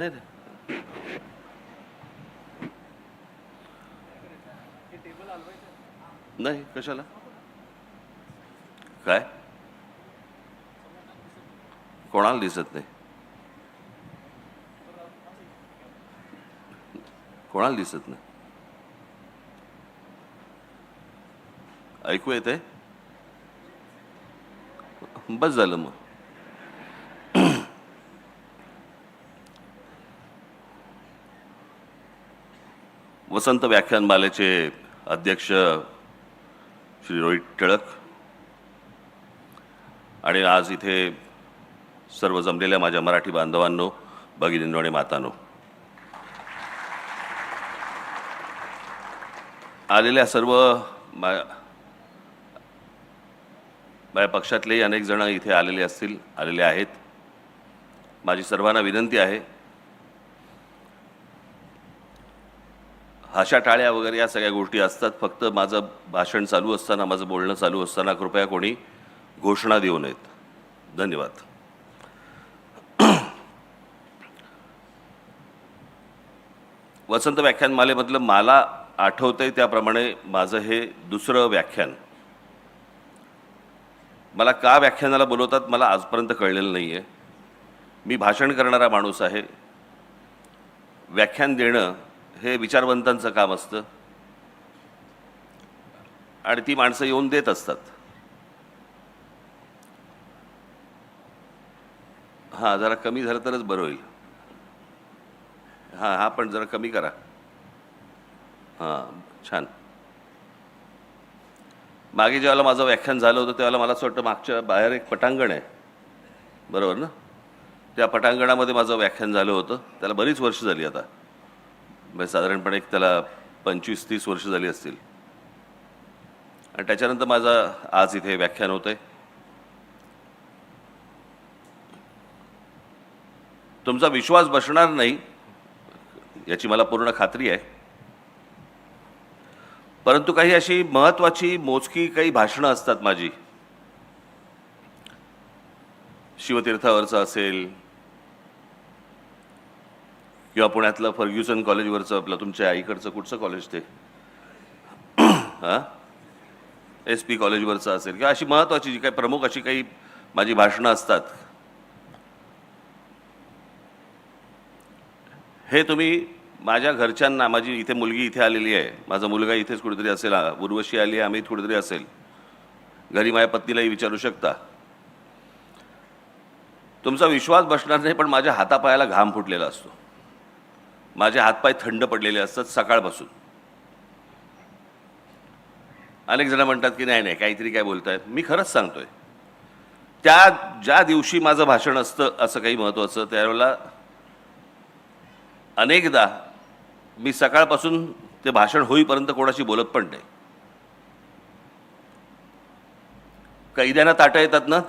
नाही रे. नाही कशाला काय कोणाला दिसत नाही कोणाला दिसत नाही ऐकू येते बस झालं मग वसंत व्याख्यानमालेचे अध्यक्ष श्री रोहित टिळक आणि आज इथे सर्व जमलेल्या माझ्या मराठी बांधवांनो भगिनींनो आणि मातांनो आलेल्या सर्व माझ्या पक्षातलेही अनेक जण इथे आलेले आहेत माझी सर्वांना विनंती आहे हाशा टाळ्या वगैरे या सगळ्या गोष्टी असतात फक्त माझं भाषण चालू असताना माझं बोलणं चालू असताना कृपया कोणी घोषणा देऊ नयेत धन्यवाद वसंत व्याख्यानमालेमधलं मला आठवतंय त्याप्रमाणे माझं हे दुसरं व्याख्यान मला का व्याख्यानाला बोलवतात मला आजपर्यंत कळलेलं नाही आहे मी भाषण करणारा माणूस आहे व्याख्यान देणं हे विचारवंतांचं काम असतं आणि ती माणसं येऊन देत असतात हां जरा कमी झालं तरच बरं होईल हां हां पण जरा कमी करा हां छान मागे जेव्हा माझं व्याख्यान झालं होतं तेव्हा मला असं वाटतं मागच्या बाहेर एक पटांगण आहे बरोबर ना त्या पटांगणामध्ये माझं व्याख्यान झालं होतं त्याला बरीच वर्ष झाली आता म्हणजे साधारणपणे एक त्याला 25-30 वर्ष झाली असतील आणि त्याच्यानंतर माझं आज इथे व्याख्यान होतंय तुमचा विश्वास बसणार नाही याची मला पूर्ण खात्री आहे परंतु काही अशी महत्त्वाची मोजकी काही भाषणं असतात माझी शिवतीर्थावरचं असेल किंवा पुण्यातलं फर्ग्युसन कॉलेजवरचं आपलं तुमच्या आईकडचं कुठचं कॉलेज ते हां SP कॉलेजवरचं असेल किंवा अशी महत्त्वाची जी काही प्रमुख अशी काही माझी भाषणं असतात हे तुम्ही माझ्या घरच्यांना माझी इथे मुलगी इथे आलेली आहे माझा मुलगा इथेच कुठेतरी असेल उर्वशी आली आहे आम्ही कुठेतरी असेल घरी माझ्या पत्नीलाही विचारू शकता तुमचा विश्वास बसणार नाही पण माझ्या हातापायाला घाम फुटलेला असतो माझे हातपाय थंड पडलेले असतात सकाळपासून अनेक जण म्हणतात की नाही काहीतरी काय बोलतायत मी खरंच सांगतोय ज्या दिवशी माझं भाषण असतं असं काही महत्त्वाचं त्यावेळेला अनेकदा मी सकाळपासून ते भाषण होईपर्यंत कोणाशी बोलत पण नाही कैद्यांना ताटं येतात ना